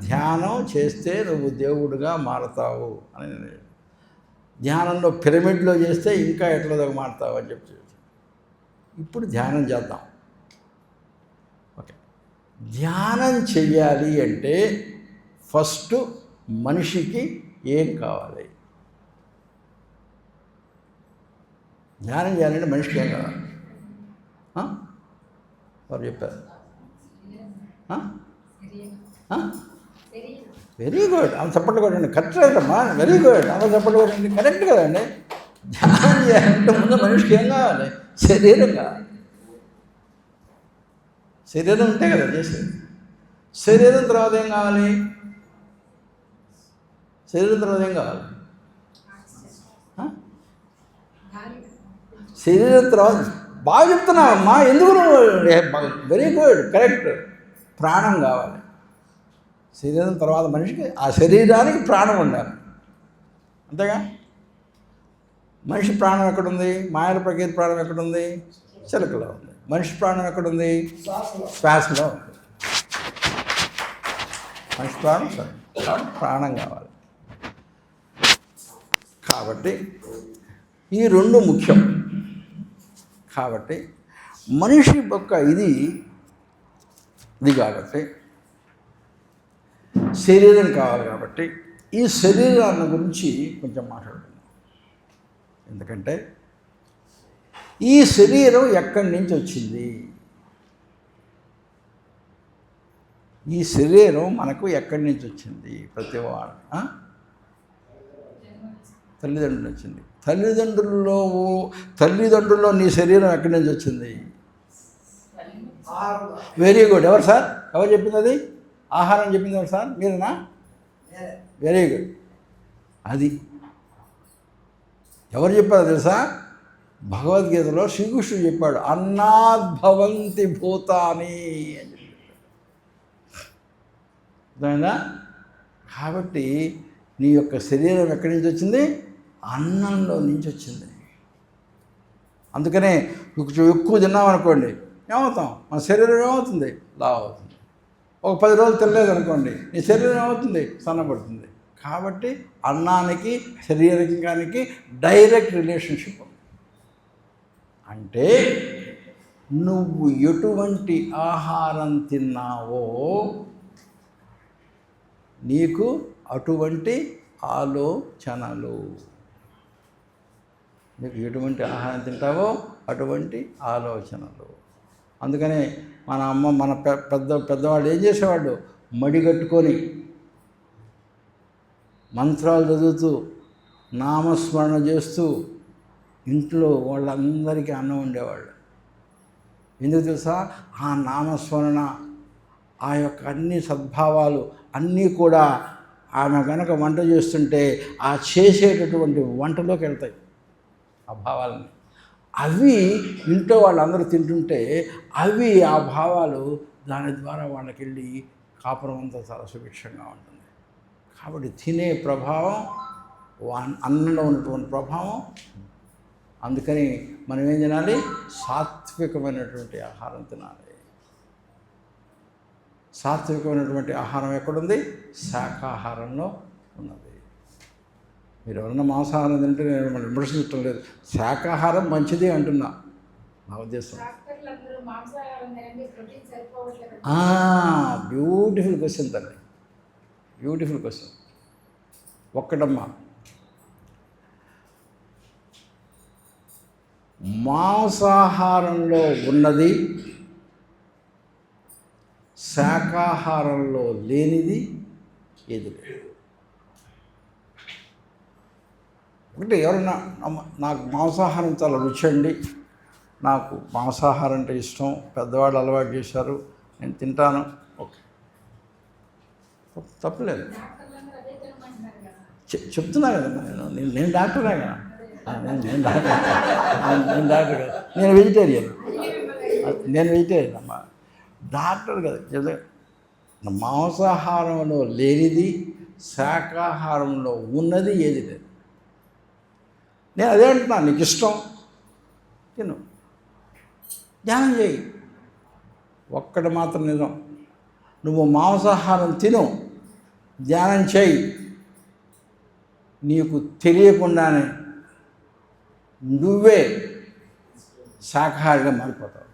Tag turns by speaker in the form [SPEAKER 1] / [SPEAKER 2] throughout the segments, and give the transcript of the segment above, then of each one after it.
[SPEAKER 1] ధ్యానం చేస్తే నువ్వు దేవుడిగా మారతావు అని. ధ్యానంలో పిరమిడ్లో చేస్తే ఇంకా ఎట్లా మారుతావు అని చెప్పి. ఇప్పుడు ధ్యానం చేద్దాం. ఓకే, ధ్యానం చెయ్యాలి అంటే ఫస్ట్ మనిషికి ఏం కావాలి? ధ్యానం చేయాలంటే మనిషికి ఏం కావాలి? వారు చెప్పారు. Very good. అలా చప్పట్లు కొట్టండి. కరెక్ట్ కదమ్మా, వెరీ గుడ్. అలా చప్పట్లు కొట్టండి, కరెక్ట్ కదండి. ధ్యానం చేయాలంటే ముందు మనిషికి ఏం కావాలి? శరీరం కావాలి. శరీరం ఉంటే కదా చేసేది. శరీరం తర్వాత ఏం కావాలి? శరీరం తర్వాత ఏం కావాలి? శరీరం తర్వాత బాగా చెప్తున్నావమ్మా, ఎందుకు నువ్వు? Very good, correct. ప్రాణం కావాలి. శరీరం తర్వాత మనిషికి ఆ శరీరానికి ప్రాణం ఉండాలి, అంతేగా? మనిషి ప్రాణం ఎక్కడుంది? మాయల ప్రకృతి ప్రాణం ఎక్కడుంది? చిలకలో ఉంది. మనిషి ప్రాణం ఎక్కడుంది? శ్వాసలో ఉంది. మనిషి ప్రాణం ప్రాణం కావాలి. కాబట్టి ఈ రెండు ముఖ్యం. కాబట్టి మనిషి యొక్క ఇది కాబట్టి శరీరం కావాలి. కాబట్టి ఈ శరీరాన్ని గురించి కొంచెం మాట్లాడుతున్నాం. ఎందుకంటే ఈ శరీరం ఎక్కడి నుంచి వచ్చింది? ఈ శరీరం మనకు ఎక్కడి నుంచి వచ్చింది? ప్రతివాడు తల్లిదండ్రులు వచ్చింది. తల్లిదండ్రుల్లో నీ శరీరం ఎక్కడి నుంచి వచ్చింది? Very good. ఎవరు సార్? ఎవరు చెప్పింది అది? ఆహారం చెప్పింది ఎవరు సార్? మీరేనా? Very good. అది ఎవరు చెప్పారు తెలుసా? భగవద్గీతలో శ్రీకృష్ణుడు చెప్పాడు, అన్నాద్భవంతి భూతాని అని చెప్పాడు. కాబట్టి నీ యొక్క శరీరం ఎక్కడి నుంచి వచ్చింది? అన్నంలో నుంచి వచ్చింది. అందుకనే ఎక్కువ తిన్నామనుకోండి ఏమవుతాం? మన శరీరం ఏమవుతుంది? లావు అవుతుంది. ఒక 10 రోజులు తినలేదనుకోండి, నీ శరీరం ఏమవుతుంది? సన్నబడుతుంది. కాబట్టి అన్నానికి శరీరానికి డైరెక్ట్ రిలేషన్షిప్ ఉంది. అంటే నువ్వు ఎటువంటి ఆహారం తిన్నావో నీకు అటువంటి ఆలోచనలు. నీకు ఎటువంటి ఆహారం తింటావో అటువంటి ఆలోచనలు. అందుకనే మన అమ్మ, మన పెద్దవాళ్ళు ఏం చేసేవాళ్ళు? మడిగట్టుకొని మంత్రాలు చదువుతూ నామస్మరణ చేస్తూ ఇంట్లో వాళ్ళందరికీ అన్నం ఉండేవాళ్ళు. ఎందుకు తెలుసా? ఆ నామస్మరణ, ఆ యొక్క అన్ని సద్భావాలు అన్నీ కూడా ఆమె కనుక వంట చేస్తుంటే ఆ చేసేటటువంటి వంటలోకి వెళ్తాయి ఆ భావాలని. అవి ఇంట్లో వాళ్ళందరూ తింటుంటే అవి ఆ భావాలు దాని ద్వారా వాళ్ళకి వెళ్ళి కాపురం అంతా చాలా సుభిక్షంగా ఉంటుంది. కాబట్టి తినే ప్రభావం, అన్నంలో ఉన్నటువంటి ప్రభావం. అందుకని మనం ఏం తినాలి? సాత్వికమైనటువంటి ఆహారం తినాలి. సాత్వికమైనటువంటి ఆహారం ఎక్కడుంది? శాకాహారంలో ఉన్నది. మీరు ఎవరన్నా మాంసాహారం తింటే నేను మనం విమర్శించడం లేదు, శాకాహారం మంచిది అంటున్నా నా ఉద్దేశం. బ్యూటిఫుల్ క్వశ్చన్ తల్లి, బ్యూటిఫుల్ క్వశ్చన్. ఒక్కటమ్మా, మాంసాహారంలో ఉన్నది శాకాహారంలో లేనిది ఏది లేదు. అంటే ఎవరన్నా నాకు మాంసాహారం చాలా రుచి అండి, నాకు మాంసాహారం అంటే ఇష్టం, పెద్దవాళ్ళు అలవాటు చేశారు, నేను తింటాను, ఓకే, తప్పలేదు. చెప్తున్నా కదమ్మా, నేను డాక్టరే కదా, నేను డాక్టర్ కదా, నేను వెజిటేరియన్ అమ్మా, డాక్టర్ కదా. మాంసాహారంలో లేనిది శాకాహారంలో ఉన్నది ఏది లేదు. నేను అదే అంటున్నాను, నీకు ఇష్టం తిను, ధ్యానం చేయి. ఒక్కటి మాత్రం నిజం, నువ్వు మాంసాహారం తిను, ధ్యానం చేయి, నీకు తెలియకుండానే నువ్వే శాకాహారిగా మారిపోతావు.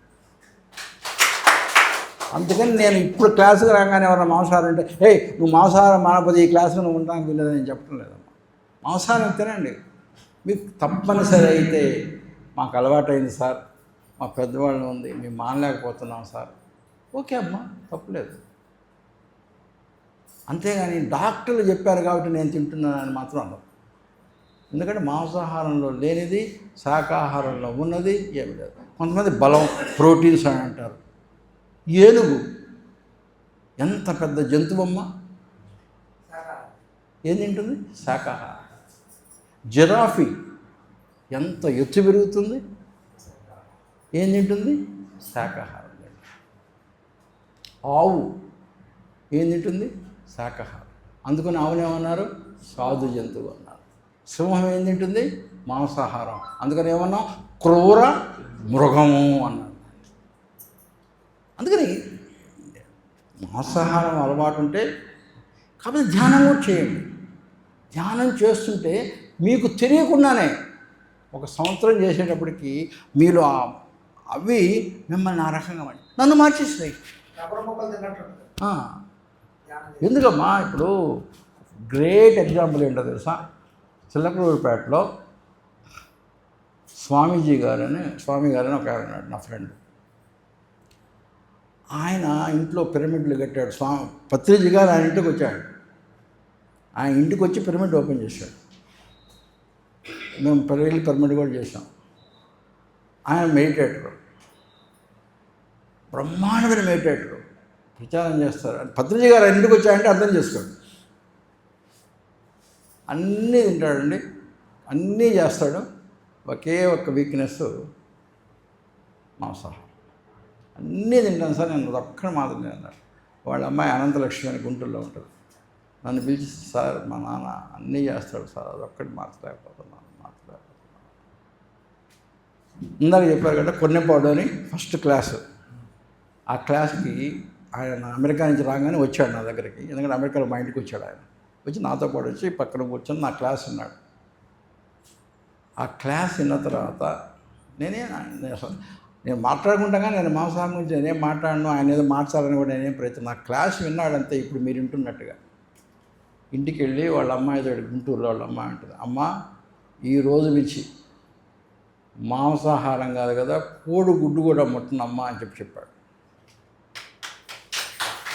[SPEAKER 1] అందుకని నేను ఇప్పుడు క్లాసుకు రాగానే ఎవరైనా మాంసాహారం అంటే నువ్వు మాంసాహారం మానకపోతే ఈ క్లాసులో నువ్వు ఉండడానికి వీలేదని నేను చెప్పడం లేదమ్మా. మాంసాహారం తినండి, మీకు తప్పనిసరి అయితే మాకు అలవాటైంది సార్, మా పెద్దవాళ్ళు ఉంది, మేము మానలేకపోతున్నాం సార్, ఓకే అమ్మా, తప్పలేదు. అంతేగాని డాక్టర్లు చెప్పారు కాబట్టి నేను తింటున్నానని మాత్రం అన్నారు. ఎందుకంటే మాంసాహారంలో లేనిది శాకాహారంలో ఉన్నది ఏమి లేదు. కొంతమంది బలం, ప్రోటీన్స్ అని అంటారు. ఏనుగు ఎంత పెద్ద జంతువమ్మ, ఏం తింటుంది? శాకాహారం. జిరాఫీ ఎంత ఎత్తు పెరుగుతుంది, ఏం తింటుంది? శాకాహారం. ఆవు ఏం తింటుంది? శాకాహారం. అందుకని ఆవునేమన్నారు? సాధు జంతువు అన్నారు. సింహం ఏం తింటుంది? మాంసాహారం. అందుకని ఏమన్నాం? క్రూర మృగము అన్నారు. అందుకని మాంసాహారం అలవాటు ఉంటే కాబట్టి ధ్యానం కూడా చేయండి. ధ్యానం చేస్తుంటే మీకు తెలియకుండానే 1 సంవత్సరం చేసేటప్పటికి మీలో అవి మిమ్మల్ని ఆ రకంగా నన్ను మార్చేస్తాయి. ఎందుకమ్మా, ఇప్పుడు గ్రేట్ ఎగ్జాంపుల్ ఏంటో తెలుసా? చిల్లకలూరుపేటలో స్వామి గారని ఒక ఆయన ఉన్నాడు, నా ఫ్రెండ్. ఆయన ఇంట్లో పిరమిడ్లు కట్టాడు. పత్రిజీ గారు ఆయన ఇంటికి వచ్చాడు. ఆయన ఇంటికి వచ్చి పిరమిడ్ ఓపెన్ చేశాడు. మేము వెళ్ళి పిరమిడ్ కూడా చేసాం. ఆయన మెడిటేటర్, బ్రహ్మాండమైన మెడిటేటర్, ప్రచారం చేస్తారు. పత్రిజీ గారు ఇంటికి వచ్చాయంటే అర్థం చేసుకోండి. అన్నీ తింటాడండి, అన్నీ చేస్తాడు. ఒకే ఒక్క వీక్నెస్ మాంసాహారం. అన్నీ తింటాను సార్, నేను ఒక్కడి మాత్రం తిన్నాను. వాళ్ళ అమ్మాయి అనంతలక్ష్మి అని గుంటూరులో ఉంటుంది. నన్ను పిలిచి, సార్ మా నాన్న అన్నీ చేస్తాడు సార్, అదొక్కటి మార్చలేకపోతున్నాను. ఇందాక చెప్పారు కదా కొన్నెపాడు అని ఫస్ట్ క్లాసు. ఆ క్లాస్కి ఆయన అమెరికా నుంచి రాగానే వచ్చాడు నా దగ్గరికి. ఎందుకంటే అమెరికాలో మా ఇంటికి వచ్చాడు. ఆయన వచ్చి నాతో పాటు వచ్చి పక్కన కూర్చొని నా క్లాస్ విన్నాడు. ఆ క్లాస్ విన్న తర్వాత నేను మాట్లాడుకుంటాగా, నేను మాంసాహారం గురించి నేనేం మాట్లాడను, ఆయన ఏదో మార్చాలని కూడా నేనేం ప్రయత్నం. నా క్లాస్ విన్నాడంతే. ఇప్పుడు మీరు వింటున్నట్టుగా ఇంటికి వెళ్ళి వాళ్ళ అమ్మాయి గుంటూరులో వాళ్ళ అమ్మాయి ఉంటుంది, అమ్మ ఈ రోజు నుంచి మాంసాహారం కాదు కదా, కోడి గుడ్డు కూడా ముట్టనమ్మా అని చెప్పాడు.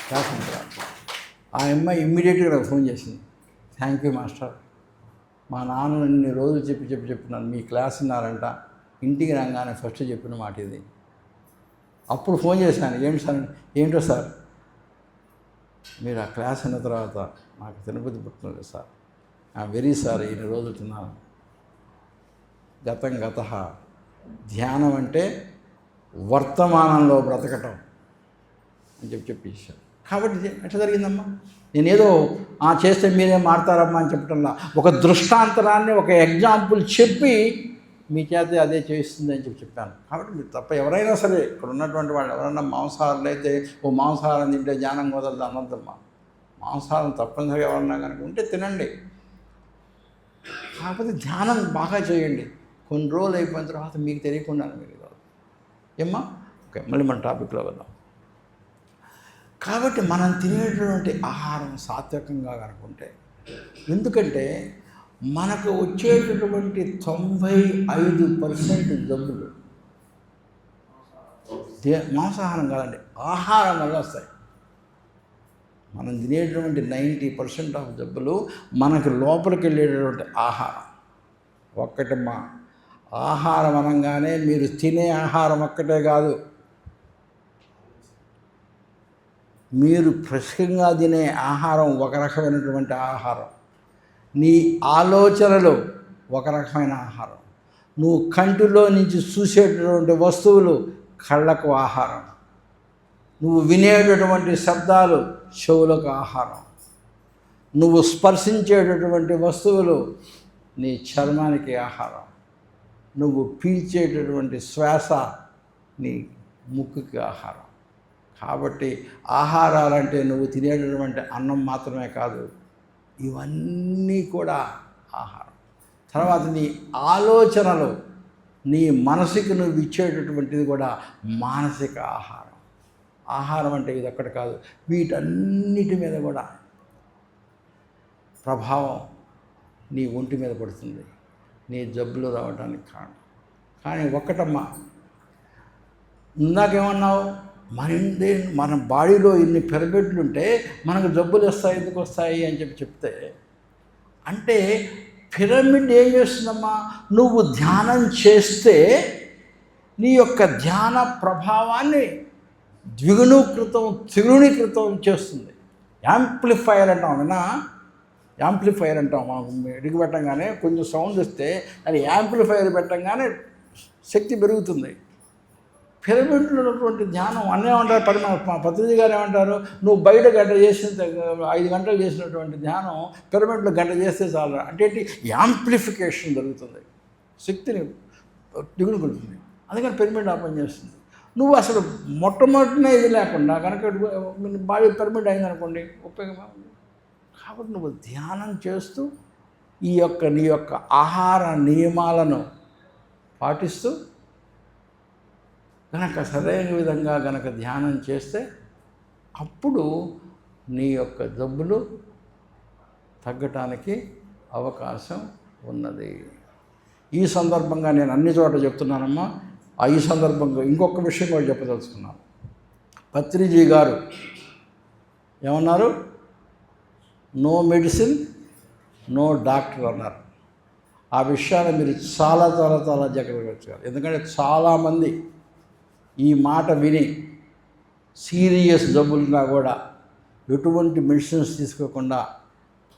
[SPEAKER 1] క్లాస్ ఆ అమ్మాయి ఇమ్మీడియట్గా నాకు ఫోన్ చేసింది, థ్యాంక్ యూ మాస్టర్, మా నాన్న ఇన్ని రోజులు చెప్పినాను, మీ క్లాస్ విన్నారంట, ఇంటికి రాగానే ఫస్ట్ చెప్పిన మాట ఇది. అప్పుడు ఫోన్ చేశాను, ఏంటో సార్ మీరు ఆ క్లాస్ అయిన తర్వాత నాకు తినబుద్ధి పుట్టినలేదు సార్, వెరీ సార్, ఇన్ని రోజులు తిన్నాను. గత ధ్యానం అంటే వర్తమానంలో బ్రతకటం అని చెప్పేసాను. కాబట్టి ఎట్లా జరిగిందమ్మా? నేనేదో చేస్తే మీరేం మారుతారమ్మా అని చెప్పటంలా, ఒక దృష్టాంతరాన్ని, ఒక ఎగ్జాంపుల్ చెప్పి మీ చేత అదే చేస్తుంది అని చెప్పాను. కాబట్టి మీరు తప్ప ఎవరైనా సరే, ఇక్కడ ఉన్నటువంటి వాళ్ళు ఎవరైనా మాంసాహారాలు అయితే మాంసాహారం తింటే ధ్యానం కుదరదు అన్నదమ్మా. మాంసాహారం తప్పనిసరిగా ఎవరన్నా కనుక ఉంటే తినండి, కాకపోతే ధ్యానం బాగా చేయండి. కొన్ని రోజులు అయిపోయిన తర్వాత మీకు తెలియకుండా మీరు ఏమ్మా. ఓకే, మళ్ళీ మన టాపిక్లో వెళ్దాం. కాబట్టి మనం తినేటటువంటి ఆహారం సాత్వికంగా కనుకుంటే, ఎందుకంటే మనకు వచ్చేటటువంటి 95% జబ్బులు మాంసాహారం కాదండి, ఆహారం వల్ల వస్తాయి. మనం తినేటటువంటి 90% ఆఫ్ జబ్బులు మనకు లోపలికి వెళ్ళేటటువంటి ఆహారం. ఒక్కటమ్మా, ఆహారం అనగానే మీరు తినే ఆహారం ఒక్కటే కాదు, మీరు ఫ్రెష్గా తినే ఆహారం ఒక రకమైనటువంటి ఆహారం, నీ ఆలోచనలు ఒక రకమైన ఆహారం, నువ్వు కంటిలో నుంచి చూసేటటువంటి వస్తువులు కళ్ళకు ఆహారం, నువ్వు వినేటటువంటి శబ్దాలు చెవులకు ఆహారం, నువ్వు స్పర్శించేటటువంటి వస్తువులు నీ చర్మానికి ఆహారం, నువ్వు పీల్చేటటువంటి శ్వాస నీ ముక్కుకి ఆహారం. కాబట్టి ఆహారాలంటే నువ్వు తినేటటువంటి అన్నం మాత్రమే కాదు, ఇవన్నీ కూడా ఆహారం. తర్వాత నీ ఆలోచనలు, నీ మనసుకి నువ్వు ఇచ్చేటటువంటిది కూడా మానసిక ఆహారం. ఆహారం అంటే ఇది ఒక్కటి కాదు, వీటన్నిటి మీద కూడా ప్రభావం నీ ఒంటి మీద పడుతుంది, నీ జబ్బులు రావడానికి కారణం. కానీ ఒక్కటమ్మా, ఇందాకేమన్నావు, మన బాడీలో ఇన్ని పిరమిడ్లు ఉంటే మనకు జబ్బులు వస్తాయి, ఎందుకు వస్తాయి అని చెప్తే, అంటే పిరమిడ్ ఏం చేస్తుందమ్మా, నువ్వు ధ్యానం చేస్తే నీ యొక్క ధ్యాన ప్రభావాన్ని త్రిగుణీకృతం చేస్తుంది. యాంప్లిఫైయర్ అంటాం వినా, యాంప్లిఫైయర్ అంటాం. మనం ఎడిగి పెట్టంగానే కొంచెం సౌండ్ వస్తే అది యాంప్లిఫైయర్ పెట్టంగానే శక్తి పెరుగుతుంది. పిరమిడ్లో ఉన్నటువంటి ధ్యానం అన్నేమంటారు, పత్రిజీ గారు ఏమంటారు, నువ్వు బయట గంట చేసిన 5 గంటలు చేసినటువంటి ధ్యానం పిరమిడ్లో గంట చేస్తే చాలు. అంటే యాంప్లిఫికేషన్ జరుగుతుంది, శక్తిని దిగులుకుంటుంది. అందుకని పిరమిడ్ ఓపెన్ చేస్తుంది. నువ్వు అసలు మొట్టమొదటినే ఇది లేకుండా కనుక బాడీ పిరమిడ్ అయిందనుకోండి, ఉపయోగం. కాబట్టి నువ్వు ధ్యానం చేస్తూ నీ యొక్క ఆహార నియమాలను పాటిస్తూ కనుక సరైన విధంగా కనుక ధ్యానం చేస్తే అప్పుడు నీ యొక్క జబ్బులు తగ్గటానికి అవకాశం ఉన్నది. ఈ సందర్భంగా నేను అన్ని చోట్ల చెప్తున్నానమ్మా. ఈ సందర్భంగా ఇంకొక విషయం కూడా చెప్పదలుచుకున్నాను. పత్రిజీ గారు ఏమన్నారు, నో మెడిసిన్ నో డాక్టర్ అన్నారు. ఆ విషయాన్ని మీరు చాలా చాలా చాలా జాగ్రత్తగా వచ్చారు. ఎందుకంటే చాలామంది ఈ మాట విని సీరియస్ జబ్బులున్నా కూడా ఎటువంటి మెడిసిన్స్ తీసుకోకుండా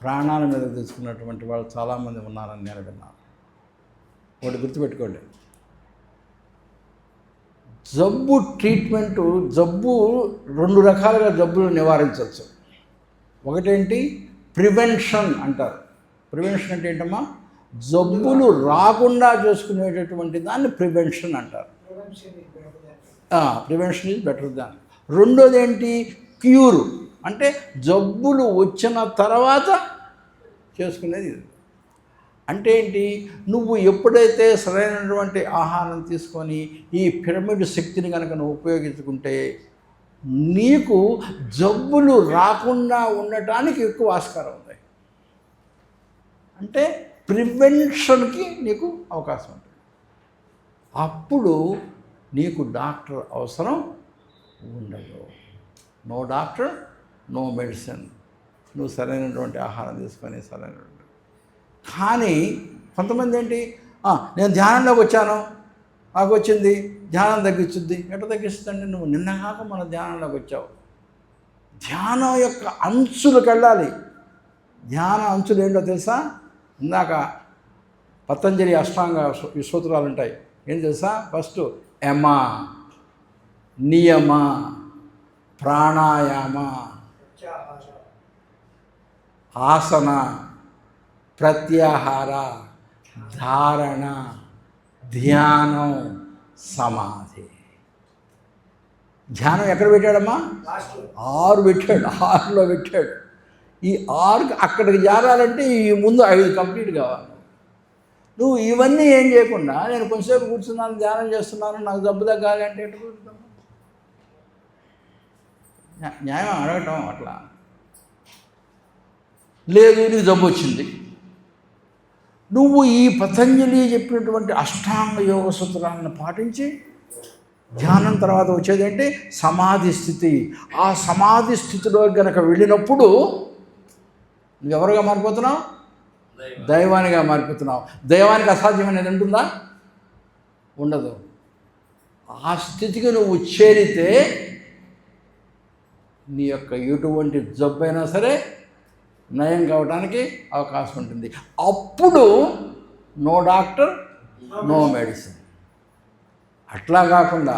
[SPEAKER 1] ప్రాణాల మీద తీసుకున్నటువంటి వాళ్ళు చాలామంది ఉన్నారని నేను విన్నాను. ఒకటి గుర్తుపెట్టుకోండి, జబ్బు ట్రీట్మెంటు, జబ్బు 2 రకాలుగా జబ్బులు నివారించవచ్చు. ఒకటేంటి, ప్రివెన్షన్ అంటారు. ప్రివెన్షన్ అంటే ఏంటమ్మా, జబ్బులు రాకుండా చేసుకునేటటువంటి దాన్ని ప్రివెన్షన్ అంటారు. Prevention is better than. రెండోది ఏంటి, క్యూర్ అంటే జబ్బులు వచ్చిన తర్వాత చేసుకునేది. అంటే ఏంటి, నువ్వు ఎప్పుడైతే సరైనటువంటి ఆహారం తీసుకొని ఈ పిరమిడ్ శక్తిని కనుక నువ్వు ఉపయోగించుకుంటే నీకు జబ్బులు రాకుండా ఉండటానికి ఎక్కువ ఆస్కారం ఉంది. అంటే ప్రివెన్షన్కి నీకు అవకాశం ఉంటుంది. అప్పుడు నీకు డాక్టర్ అవసరం ఉండదు. No doctor no medicine. నువ్వు సరైనటువంటి ఆహారం తీసుకొని సరైనటువంటి. కానీ కొంతమంది ఏంటి, నేను ధ్యానంలోకి వచ్చాను, నాకు వచ్చింది, ధ్యానం తగ్గించుద్ది. ఎట్లా తగ్గిస్తుందండి, నువ్వు నిన్నగాక మన ధ్యానంలోకి వచ్చావు. ధ్యానం యొక్క అంచులకు వెళ్ళాలి. ధ్యాన అంచులు ఏంటో తెలుసా, ఇందాక పతంజలి అష్టాంగ సూత్రాలు ఉంటాయి. ఏం తెలుసా, ఫస్ట్ యమ, నియమ, ప్రాణాయామ, ఆసన, ప్రత్యాహార, ధారణ, ధ్యానం, సమాధి. ధ్యానం ఎక్కడ పెట్టాడమ్మా, 6 పెట్టాడు, 6లో పెట్టాడు. ఈ 6 అక్కడికి చేరాలంటే ఈ ముందు 5 కంప్లీట్ కావాలి. నువ్వు ఇవన్నీ ఏం చేయకుండా నేను కొంచెంసేపు కూర్చున్నాను, ధ్యానం చేస్తున్నాను, నాకు జబ్బు తగ్గాలి అంటే ఎట్లా కూర్చుంటాము? న్యాయం అడగటం అట్లా లేదు. నీకు జబ్బు వచ్చింది, నువ్వు ఈ పతంజలి చెప్పినటువంటి అష్టాంగ యోగ సూత్రాలను పాటించి ధ్యానం తర్వాత వచ్చేది అంటే సమాధి స్థితి. ఆ సమాధి స్థితిలో కనుక వెళ్ళినప్పుడు నువ్వెవరుగా మారిపోతున్నావు, దైవానిగా మారిపోతున్నావు. దైవానికి అసాధ్యమైనది ఉంటుందా, ఉండదు. ఆ స్థితికి నువ్వు చేరితే నీ యొక్క ఎటువంటి జబ్బైనా సరే నయం కావడానికి అవకాశం ఉంటుంది. అప్పుడు నో డాక్టర్ నో మెడిసిన్. అట్లా కాకుండా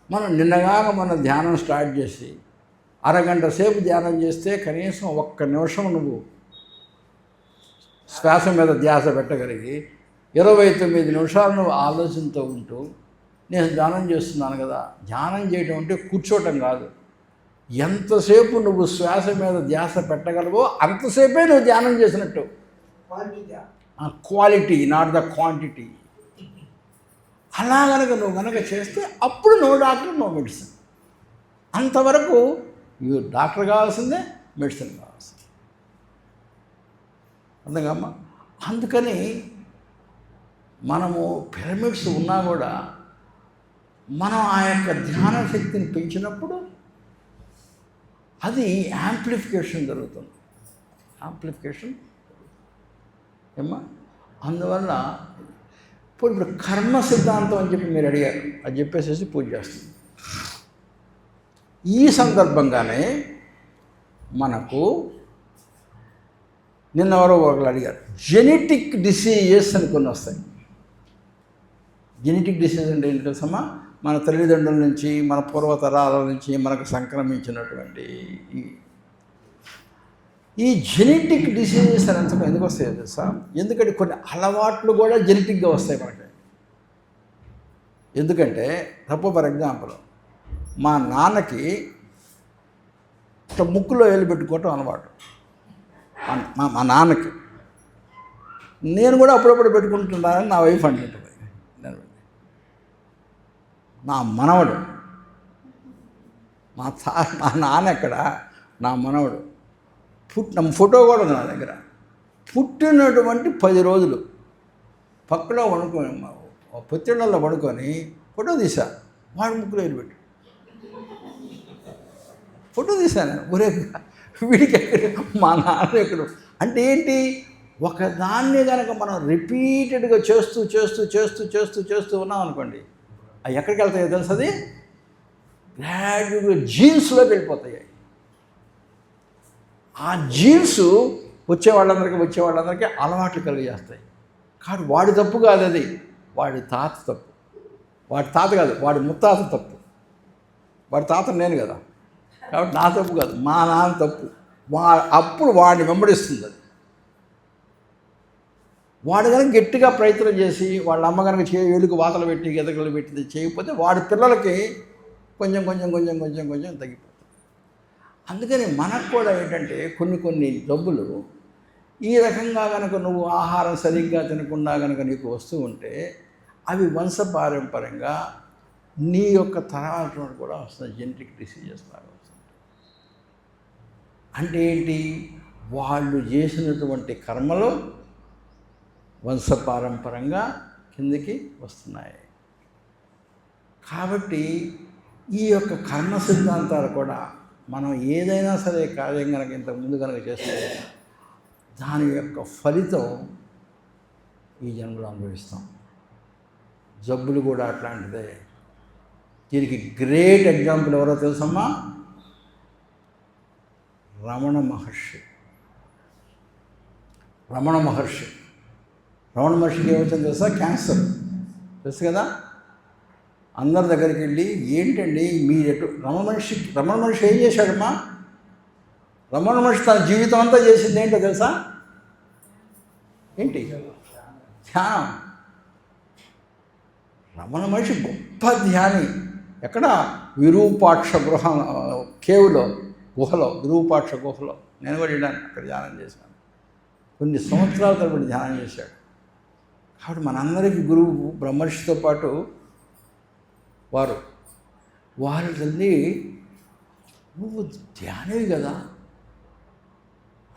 [SPEAKER 1] మనం నిన్నగాక మన ధ్యానం స్టార్ట్ చేసి అరగంట సేపు ధ్యానం చేస్తే కనీసం 1 నిమిషం నువ్వు శ్వాస మీద ధ్యాస పెట్టగలిగి 29 నిమిషాలు నువ్వు ఆలోచనతో ఉంటూ నేను ధ్యానం చేస్తున్నాను కదా. ధ్యానం చేయడం అంటే కూర్చోవటం కాదు, ఎంతసేపు నువ్వు శ్వాస మీద ధ్యాస పెట్టగలవో అంతసేపే నువ్వు ధ్యానం చేసినట్టు. Quality, not the quantity. అలా నువ్వు చేస్తే అప్పుడు నో డాక్టర్, నో మెడిసిన్. అంతవరకు డాక్టర్ కావాల్సిందే, మెడిసిన్ కావాల్సిందే. అందుకమ్మా, అందుకని మనము పిరమిడ్స్ ఉన్నా కూడా మనం ఆ యొక్క ధ్యాన శక్తిని పెంచినప్పుడు అది యాంప్లిఫికేషన్ జరుగుతుంది. యాంప్లిఫికేషన్ ఏమ్మా. అందువల్ల ఇప్పుడు కర్మ సిద్ధాంతం అని చెప్పి మీరు అడిగారు, అది చెప్పేసేసి పూజ చేస్తుంది. ఈ సందర్భంగానే మనకు నిన్న ఎవరో ఒకరు అడిగారు, జెనెటిక్ డిసీజెస్ అని కొన్ని వస్తాయి. జెనెటిక్ డిసీజ్ అంటే ఏంటి తెలుసమ్మా? మన తల్లిదండ్రుల నుంచి, మన పూర్వతరాల నుంచి మనకు సంక్రమించినటువంటి ఈ జెనెటిక్ డిసీజెస్ అని ఎందుకు వస్తాయో తెలుసా? ఎందుకంటే కొన్ని అలవాట్లు కూడా జెనెటిక్గా వస్తాయి మనకి. ఎందుకంటే ఫర్ ఎగ్జాంపుల్, మా నాన్నకి ముక్కులో వేలు పెట్టుకోవటం అలవాటు. మా నాన్నకి. నేను కూడా అప్పుడప్పుడు పెట్టుకుంటున్నానని నా వైఫ్ అంటుంటుంది. నా మనవడు, మా నాన్న ఎక్కడ, నా మనవడు ఫోటో కూడా ఉంది నా దగ్గర. పుట్టినటువంటి 10 రోజులు పక్కలో వండుకొని, పొత్తిళ్ళల్లో పడుకొని ఫోటో తీసా. వాడు ముక్కులో వేలు పెట్టి ఫోటో తీశాను. ఒరే వీడికి ఎక్కడ, మా నాన్న ఎక్కడ. అంటే ఏంటి, ఒకదాన్ని కనుక మనం రిపీటెడ్గా చేస్తూ ఉన్నాం అనుకోండి, అవి ఎక్కడికి వెళ్తాయో తెలుసు, అది గ్రాడ్యువల్గా జీన్స్లోకి వెళ్ళిపోతాయి. ఆ జీన్స్ వచ్చే వాళ్ళందరికీ అలవాట్లు కలిగజేస్తాయి. కాబట్టి వాడి తప్పు కాదు, అది వాడి తాత తప్పు. వాడి తాత కాదు, వాడి ముత్తాత తప్పు. వాడి తాత నేను కదా, కాబట్టి నా తప్పు కాదు, మా నాన్న తప్పు. అప్పుడు వాడిని వెంబడిస్తుంది అది. వాడు కనుక గట్టిగా ప్రయత్నం చేసి వాళ్ళ అమ్మ కనుక వేలుకు వాతలు పెట్టి గెదగలు పెట్టి చేయకపోతే వాడి పిల్లలకి కొంచెం తగ్గిపోతుంది. అందుకని మనకు కూడా ఏంటంటే కొన్ని జబ్బులు ఈ రకంగా కనుక నువ్వు ఆహారం సరిగ్గా తినకుండా కనుక నీకు వస్తూ ఉంటే అవి వంశపారంపర్యంగా నీ యొక్క తరాలతో కూడా వస్తుంది. జెనెటిక్ డిసీజెస్ లాగా వస్తుంది. అంటే ఏంటి, వాళ్ళు చేసినటువంటి కర్మలు వంశపారంపరంగా కిందికి వస్తున్నాయి. కాబట్టి ఈ యొక్క కర్మ సిద్ధాంతాలు కూడా మనం ఏదైనా సరే కార్యం కనుక ఇంతకుముందు కనుక చేస్తే దాని యొక్క ఫలితం ఈ జన్మలో అనుభవిస్తాం. జబ్బులు కూడా అట్లాంటిదే. దీనికి గ్రేట్ ఎగ్జాంపుల్ ఎవరో తెలుసమ్మా? రమణ మహర్షికి ఏమవుతుంది తెలుసా? క్యాన్సర్. తెలుసు కదా. అందరి దగ్గరికి వెళ్ళి, ఏంటండి మీరు రమణ మహర్షి ఏం చేశాడమ్మా? రమణ మహర్షి తన జీవితం అంతా చేసింది ఏంటో తెలుసా? ఏంటి? ధ్యానం. రమణ మహర్షి గొప్ప ధ్యాని. ఎక్కడ? విరూపాక్ష గుహలో విరూపాక్ష గుహలో నేను కూడా వెళ్ళాను, అక్కడ ధ్యానం చేశాను. కొన్ని సంవత్సరాల తరబడి ధ్యానం చేశాడు. కాబట్టి మనందరికీ గురువు బ్రహ్మర్షితో పాటు వారు తల్లి, నువ్వు ధ్యానివి కదా,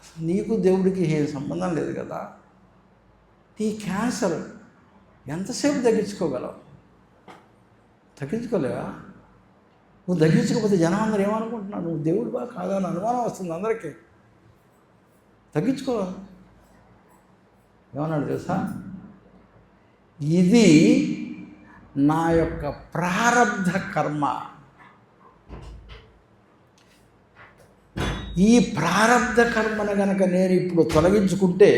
[SPEAKER 1] అసలు నీకు దేవుడికి ఏం సంబంధం లేదు కదా, నీ క్యాన్సర్ ఎంతసేపు తగ్గించుకోగలవు? తగ్గించుకోలేవా? నువ్వు తగ్గించకపోతే జనం అందరూ ఏమనుకుంటున్నావు? నువ్వు దేవుడు బాగా కాదా అని అనుమానం వస్తుంది అందరికీ. తగ్గించుకో. ఏమన్నాడు తెలుసా? ఇది నా యొక్క ప్రారబ్ధ కర్మ. ఈ ప్రారబ్ధ కర్మను కనుక నేను ఇప్పుడు తొలగించుకుంటే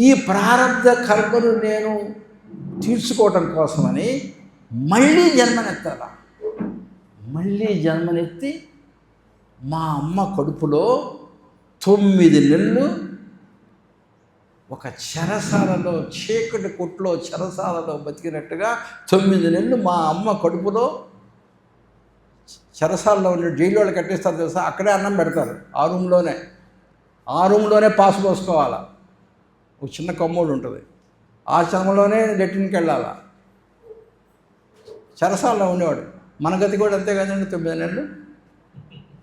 [SPEAKER 1] ఈ ప్రారబ్ధ కర్మను నేను తీర్చుకోవటం కోసమని మళ్ళీ జన్మనెత్తి మా అమ్మ కడుపులో 9 నెలలు ఒక చెరసాలలో, చీకటి కొట్లో చెరసాలలో బతికినట్టుగా 9 నెలలు మా అమ్మ కడుపులో చెరసాల్లో ఉండే జైలు వాళ్ళు కట్టేస్తారు తెలుసా, అక్కడే అన్నం పెడతారు. ఆ రూమ్లోనే పాసు పోసుకోవాలా. ఒక చిన్న కమ్మోడు ఉంటుంది, ఆ చర్మలోనే లెట్రిన్కి వెళ్ళాలా. చెరసాల్లో ఉండేవాడు. మన గతి కూడా అంతే కదండి. 9 నెలలు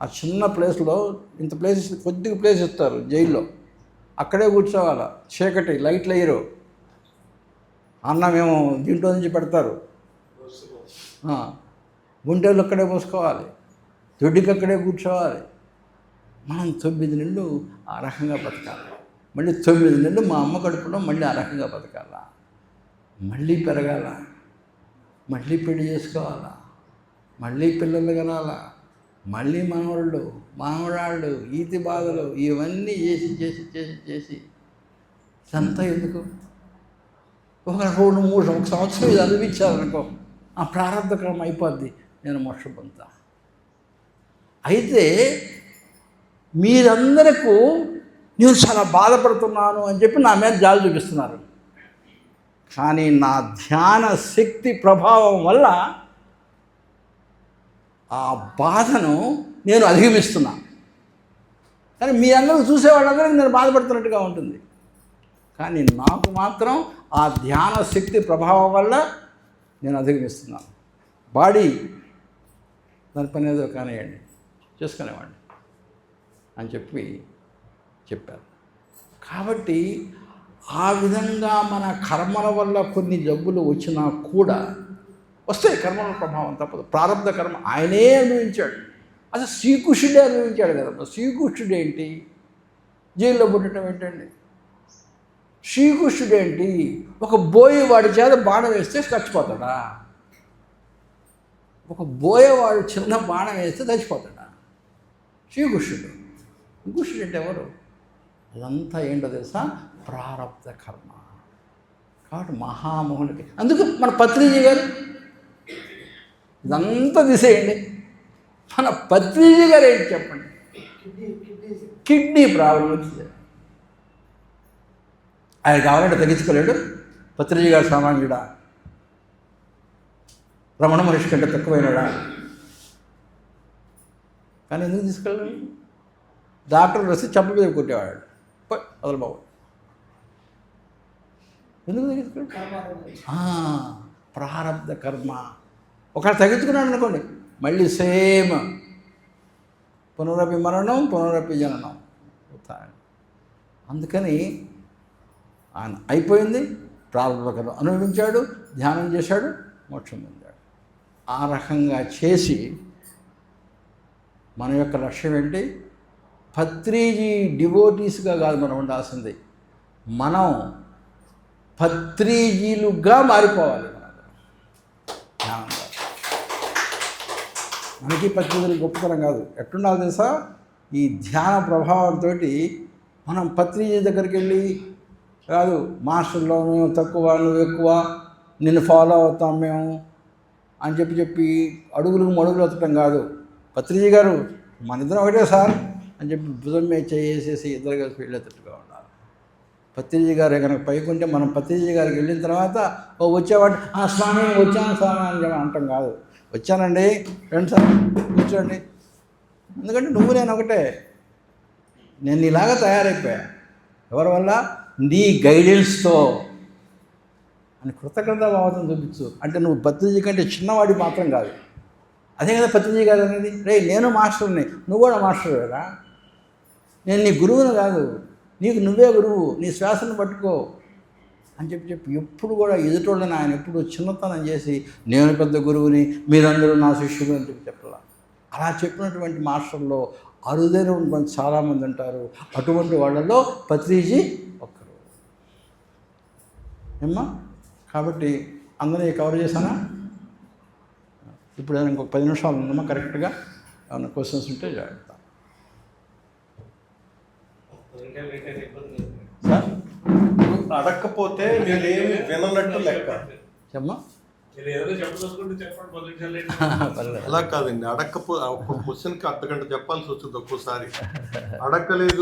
[SPEAKER 1] ఆ చిన్న ప్లేస్లో, ఇంత ప్లేస్, కొద్దిగా ప్లేస్ ఇస్తారు జైల్లో, అక్కడే కూర్చోవాలా. చీకటి, లైట్లు వేయరు, అన్నం ఏమో దీంట్లో నుంచి పెడతారు, గుంటెలు అక్కడే పోసుకోవాలి, దొడ్డికి అక్కడే కూర్చోవాలి. మనం 9 నెలలు ఆ రకంగా బతకాలి. మళ్ళీ 9 నెలలు మా అమ్మ కడుపులో మళ్ళీ ఆ రకంగా బతకాల, మళ్ళీ పెరగాల, మళ్ళీ పెళ్లి చేసుకోవాలా, మళ్ళీ పిల్లలు కనాలా, మళ్ళీ మామరాళ్ళు ఈతి బాధలు ఇవన్నీ చేసి చేసి చేసి చేసి ఇదంతా ఎందుకు? ఒక 2-3 సంవత్సరం ఇది అనిపించాలనుకో, ఆ ప్రారంభ క్రమం అయిపోద్ది, నేను మోక్షం పొందుతా. అయితే మీరందరికీ నేను చాలా బాధపడుతున్నాను అని చెప్పి నా మీద జాలి చూపిస్తున్నారు. కానీ నా ధ్యాన శక్తి ప్రభావం వల్ల ఆ బాధను నేను అధిగమిస్తున్నా. కానీ మీ అందరూ చూసేవాళ్ళందరికీ నేను బాధపడుతున్నట్టుగా ఉంటుంది. కానీ నాకు మాత్రం ఆ ధ్యాన శక్తి ప్రభావం వల్ల నేను అధిగమిస్తున్నాను. బాడీ దాని పని ఏదో కానివ్వండి, చేసుకునేవాడిని అని చెప్పారు. కాబట్టి ఆ విధంగా మన కర్మల వల్ల కొన్ని జబ్బులు వచ్చినా కూడా వస్తాయి. కర్మల ప్రభావం తప్పదు. ప్రారంభ కర్మ ఆయనే అనుభవించాడు. అసలు శ్రీకృష్ణుడే అనుభవించాడు కదా. శ్రీకృష్ణుడు ఏంటి? జైల్లో పుట్టడం ఏంటండి? శ్రీకృష్ణుడు ఏంటి? ఒక బోయేవాడి చేత బాణం వేస్తే చచ్చిపోతాడా? ఒక బోయేవాడు చిన్న బాణం వేస్తే చచ్చిపోతాడా? శ్రీకృష్ణుడు. కృష్ణుడు అంటే ఎవరు? అదంతా ఏంటో తెలుసా? ప్రారబ్ధ కర్మ. కాబట్టి మహామోహనుడికి, అందుకు మన పత్రిజీ గారు ఇదంతా తీసేయండి. మన పత్రిజీ గారు ఏంటి చెప్పండి? కిడ్నీ ప్రాబ్లం వచ్చింది. ఆయన కావాలంటే తగ్గించుకోలేడు. పత్రిజీ గారు సామాన్యుడా? రమణ మహర్షి కంటే తక్కువైనాడా? కానీ ఎందుకు తీసుకెళ్ళాడు? డాక్టర్ వస్తే చెప్ప మీద కొట్టేవాడు. అసలు బాబు ఎందుకు తగ్గించుకోండి? ప్రారబ్ధ కర్మ. ఒకవేళ తగ్గించుకున్నాడు అనుకోండి, మళ్ళీ సేమ్ పునరపి మరణం, పునరపి జననం. అందుకని ఆయన అయిపోయింది. ప్రారబ్ధ కర్మ అనుభవించాడు, ధ్యానం చేశాడు, మోక్షం పొందాడు. ఆ రకంగా చేసి మన యొక్క లక్ష్యం ఏంటి? పత్రిజీ డివోటీస్గా కాదు మనం ఉండాల్సింది, మనం పత్రిజీలుగా మారిపోవాలి. మనకి పత్రిజీలు గొప్పతనం కాదు. ఎట్లుండాలి తెలుసా? ఈ ధ్యాన ప్రభావంతో మనం పత్రిజీ దగ్గరికి వెళ్ళి కాదు, మాస్టర్లో మేము తక్కువ, నువ్వు ఎక్కువ, నిన్ను ఫాలో అవుతాం మేము అని చెప్పి అడుగులు ఎత్తడం కాదు. పత్రిజీ గారు మన ఇద్దరం ఒకటే సార్ అని చెప్పి భుజం మీద చేసేసి ఇద్దరు కలిసి వెళ్ళేటట్టుగా ఉండాలి. పత్రిజీ గారు కనుక పైకుంటే మనం పత్రిజీ గారికి వెళ్ళిన తర్వాత వచ్చేవాడు, స్వామి వచ్చాను స్వామి అని చెప్పి అంటాం కాదు. వచ్చానండి, రండి సార్ కూర్చోండి. ఎందుకంటే నువ్వు నేను ఒకటే. నేను నీలాగా తయారైపోయా. ఎవరి వల్ల? నీ గైడెన్స్తో అని కృతజ్ఞత భావం చూపించు. అంటే నువ్వు పత్రిజీ కంటే చిన్నవాడి మాత్రం కాదు. అదే కదా పత్రిజీ గారు అనేది. నేను మాస్టర్ని, నువ్వు కూడా మాస్టర్ కదా. నేను నీ గురువుని కాదు, నీకు నువ్వే గురువు, నీ శ్వాసను పట్టుకో అని చెప్పి ఎప్పుడు కూడా ఎదుటోళ్ళని ఆయన ఎప్పుడు చిన్నతనం చేసి నేను పెద్ద గురువుని, మీరందరూ నా శిష్యులు అని చెప్పాల. అలా చెప్పినటువంటి మాస్టర్లో అరుదైనటువంటి చాలామంది ఉంటారు. అటువంటి వాళ్ళలో పత్రిజీ ఒక్కరు. ఏమ్మా? కాబట్టి అందరినీ కవర్ చేశానా? ఇప్పుడు ఇంకొక 10 నిమిషాలు ఉందమ్మా కరెక్ట్గా. ఏమైనా క్వశ్చన్స్ ఉంటే జాగ్రత్త. సార్
[SPEAKER 2] అడగకపోతే నేనేమి విననట్టు లెక్క.
[SPEAKER 1] చెప్పమ్మా.
[SPEAKER 2] అలా కాదండి, అడగకపోతే ఒక క్వశ్చన్కి అర్ధగంట చెప్పాల్సి వస్తుంది ఒక్కోసారి. అడగలేదు